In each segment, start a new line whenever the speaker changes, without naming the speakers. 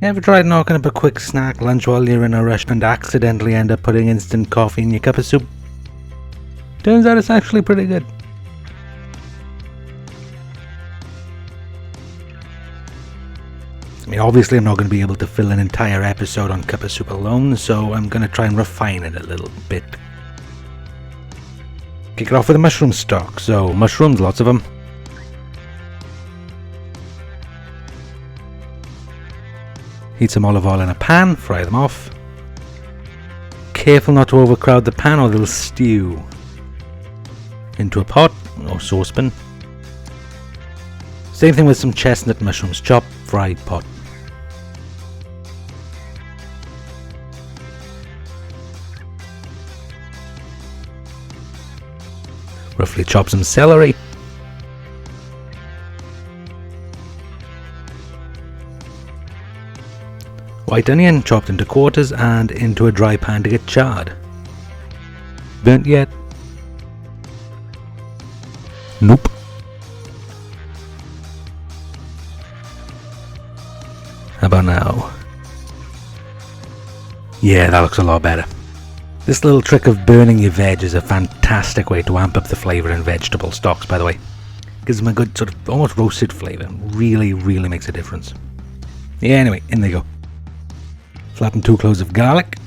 Ever tried knocking up a quick snack lunch while you're in a rush and accidentally end up putting instant coffee in your cup of soup? Turns out it's actually pretty good. I mean, obviously I'm not going to be able to fill an entire episode on cuppa-soup alone, so I'm going to try and refine it a little bit. Kick it off with a mushroom stock. So, mushrooms, lots of them. Heat some olive oil in a pan, fry them off. Careful not to overcrowd the pan or they'll stew. Into a pot or saucepan. Same thing with some chestnut mushrooms, chopped, fried, pot. Roughly chop some celery. White onion chopped into quarters and into a dry pan to get charred. Burnt yet? Nope. How about now? Yeah, that looks a lot better. This little trick of burning your veg is a fantastic way to amp up the flavour in vegetable stocks, by the way. Gives them a good sort of almost roasted flavour. Really, really makes a difference. Yeah, anyway, in they go. Flatten 2 cloves of garlic.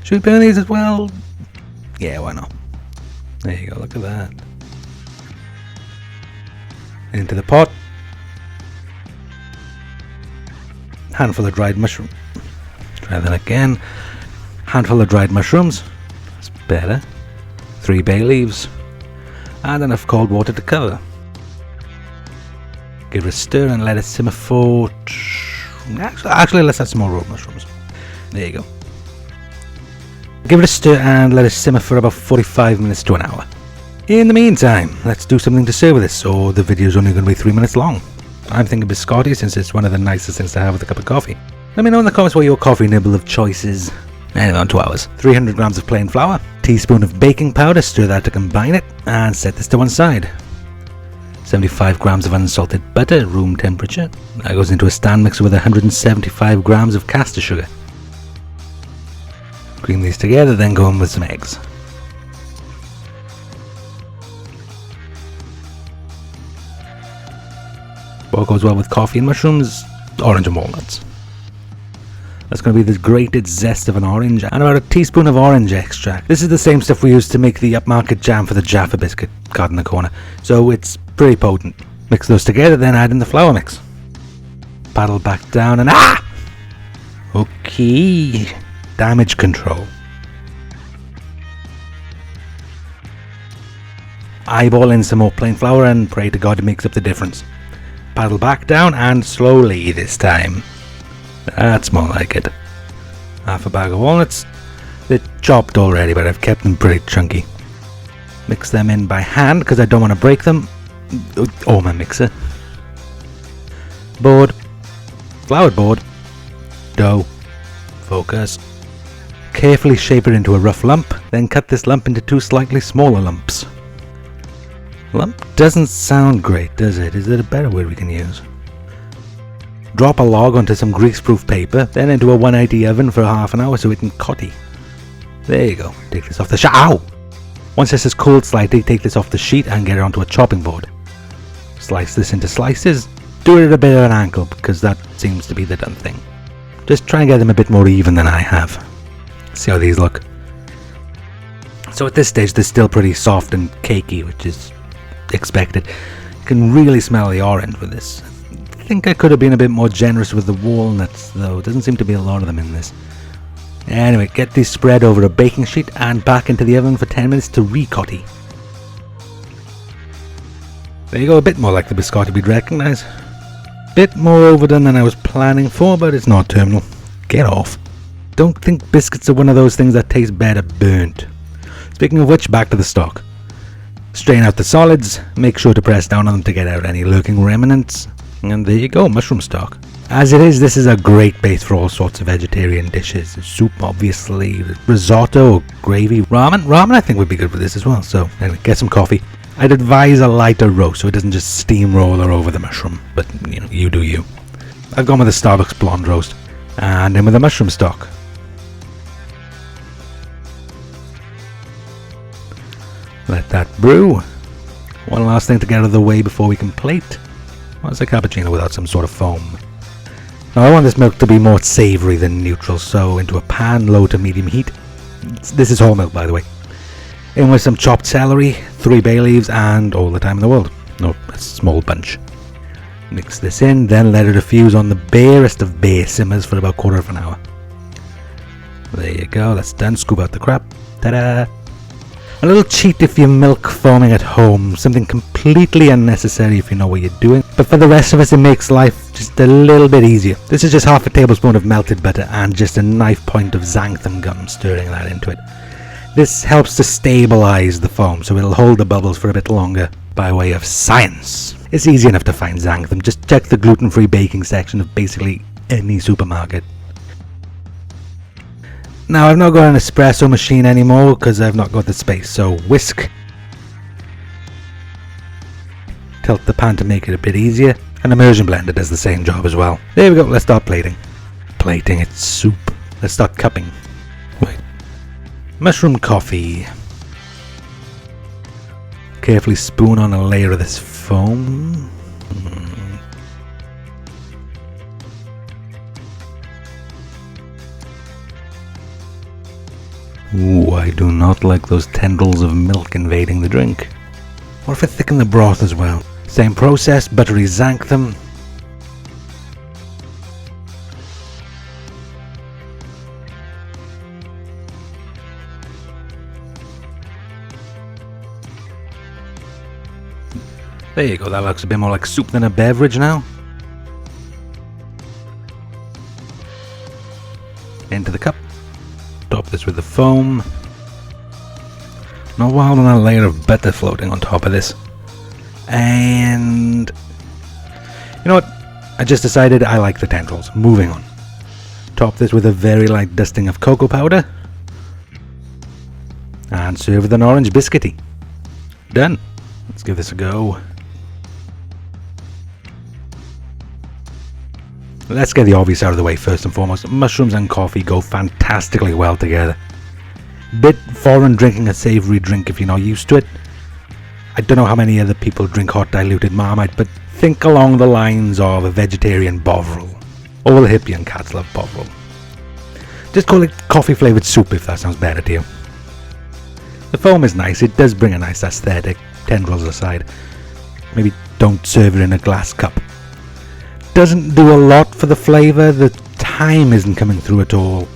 Should we burn these as well? Yeah, why not? There you go, look at that. Into the pot. Handful of dried mushroom. Try that again. Handful of dried mushrooms. That's better. 3 bay leaves. And enough cold water to cover. Give it a stir and let it simmer for... Actually, let's add some more raw mushrooms. There you go. Give it a stir and let it simmer for about 45 minutes to an hour. In the meantime, let's do something to serve with this, or the video's only going to be 3 minutes long. I'm thinking biscotti since it's one of the nicest things to have with a cup of coffee. Let me know in the comments what your coffee nibble of choice is. Anyway, on to ours. 300 grams of plain flour, teaspoon of baking powder, stir that to combine it, and set this to one side. 75 grams of unsalted butter, room temperature. That goes into a stand mixer with 175 grams of caster sugar. Cream these together, then go in with some eggs. What goes well with coffee and mushrooms? Orange and walnuts. That's going to be the grated zest of an orange and about a teaspoon of orange extract. This is the same stuff we use to make the upmarket jam for the Jaffa biscuit card in the corner, so it's pretty potent. Mix those together, then add in the flour mix. Paddle back down and okay. Damage control. Eyeball in some more plain flour and pray to God it makes up the difference. Paddle back down and slowly this time. That's more like it. Half a bag of walnuts. They're chopped already, but I've kept them pretty chunky. Mix them in by hand because I don't want to break them. Oh, my mixer. Board. Floured board. Dough. Focus. Carefully shape it into a rough lump, then cut this lump into 2 slightly smaller lumps. Lump doesn't sound great, does it? Is there a better word we can use? Drop a log onto some greaseproof paper, then into a 180 oven for half an hour so it can cotty. There you go. Take this off the ow! Once this has cooled slightly, take this off the sheet and get it onto a chopping board. Slice this into slices. Do it at a bit of an angle because that seems to be the done thing. Just try and get them a bit more even than I have. See how these look. So at this stage they're still pretty soft and cakey, which is expected. You can really smell the orange with this. I think I could have been a bit more generous with the walnuts though. Doesn't seem to be a lot of them in this. Anyway, get these spread over a baking sheet and back into the oven for 10 minutes to re-cotty. There you go, a bit more like the biscotti we'd recognise. Bit more overdone than I was planning for, but it's not terminal. Get off. Don't think biscuits are one of those things that taste better burnt. Speaking of which, back to the stock. Strain out the solids, make sure to press down on them to get out any lurking remnants, and there you go, mushroom stock. As it is, this is a great base for all sorts of vegetarian dishes. Soup, obviously, risotto, gravy, ramen I think would be good for this as well. So anyway, get some coffee. I'd advise a lighter roast so it doesn't just steamroller over the mushroom, but you know, you do you. I've gone with a Starbucks blonde roast. And in with the mushroom stock. Let that brew. One last thing to get out of the way before we can plate. What's a cappuccino without some sort of foam? Now I want this milk to be more savoury than neutral, so into a pan, low to medium heat. This is whole milk, by the way. In with some chopped celery, 3 bay leaves, and all the time in the world. No, a small bunch. Mix this in, then let it diffuse on the barest of bare simmers for about 1/4 of an hour. There you go, that's done. Scoop out the crap. Ta-da! A little cheat if you're milk foaming at home. Something completely unnecessary if you know what you're doing. But for the rest of us, it makes life just a little bit easier. This is just 1/2 tablespoon of melted butter and just a knife point of xanthan gum, stirring that into it. This helps to stabilize the foam, so it'll hold the bubbles for a bit longer by way of science. It's easy enough to find xanthan. Just check the gluten-free baking section of basically any supermarket. Now, I've not got an espresso machine anymore because I've not got the space, so whisk. Tilt the pan to make it a bit easier. An immersion blender does the same job as well. There we go, let's start plating. Plating, it's soup. Let's start cupping. Wait. Mushroom coffee. Carefully spoon on a layer of this foam. Ooh, I do not like those tendrils of milk invading the drink. What if I thicken the broth as well? Same process, buttery xanthan. There you go, that looks a bit more like soup than a beverage now. Into the cup. Top this with the foam. Not wild on that layer of butter floating on top of this. And you know what? I just decided I like the tendrils. Moving on. Top this with a very light dusting of cocoa powder. And serve with an orange biscuity. Done. Let's give this a go. Let's get the obvious out of the way first and foremost. Mushrooms and coffee go fantastically well together. Bit foreign drinking a savoury drink if you're not used to it. I don't know how many other people drink hot diluted Marmite, but think along the lines of a vegetarian Bovril. All the hippie and cats love Bovril. Just call it coffee flavoured soup if that sounds better to you. The foam is nice, it does bring a nice aesthetic, tendrils aside. Maybe don't serve it in a glass cup. Doesn't do a lot for the flavour, the thyme isn't coming through at all.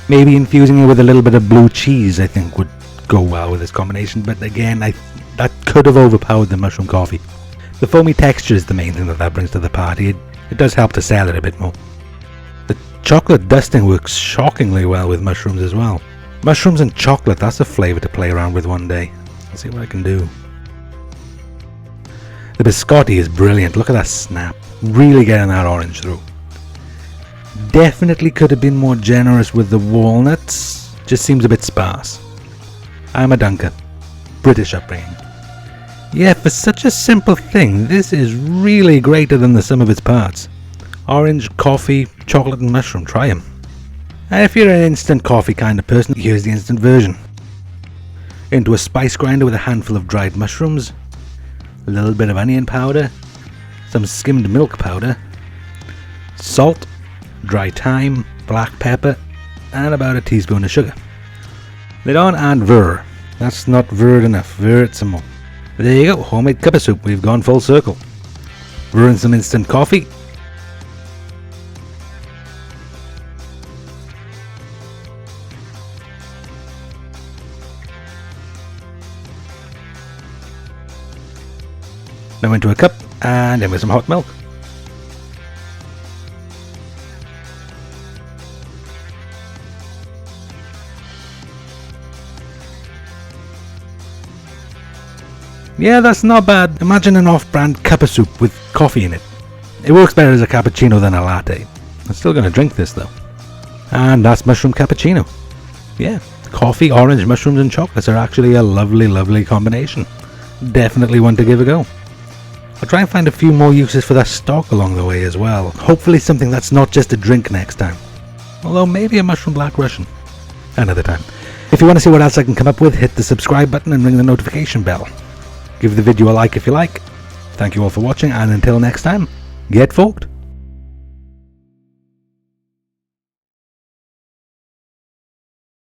Maybe infusing it with a little bit of blue cheese I think would go well with this combination, but again that could have overpowered the mushroom coffee. The foamy texture is the main thing that brings to the party. It does help to sell it a bit more. The chocolate dusting works shockingly well with mushrooms as well. Mushrooms and chocolate, that's a flavour to play around with one day. Let's see what I can do. The biscotti is brilliant, look at that snap. Really getting that orange through. Definitely could have been more generous with the walnuts. Just seems a bit sparse. I'm a dunker. British upbringing. Yeah, for such a simple thing, this is really greater than the sum of its parts. Orange, coffee, chocolate and mushroom, try them. And if you're an instant coffee kind of person, here's the instant version. Into a spice grinder with a handful of dried mushrooms, a little bit of onion powder, some skimmed milk powder, salt, dry thyme, black pepper, and about a teaspoon of sugar. Lid on and whir. That's not whirred enough, whir it some more. There you go, homemade cuppa-soup, we've gone full circle. Whir in some instant coffee. Now into a cup and in with some hot milk. Yeah, that's not bad. Imagine an off-brand cuppa-soup with coffee in it. It works better as a cappuccino than a latte. I'm still going to drink this though. And that's mushroom cappuccino. Yeah, coffee, orange, mushrooms and chocolates are actually a lovely, lovely combination. Definitely one to give a go. I'll try and find a few more uses for that stock along the way as well. Hopefully something that's not just a drink next time. Although maybe a mushroom black Russian. Another time. If you want to see what else I can come up with, hit the subscribe button and ring the notification bell. Give the video a like if you like. Thank you all for watching, and until next time, get forked.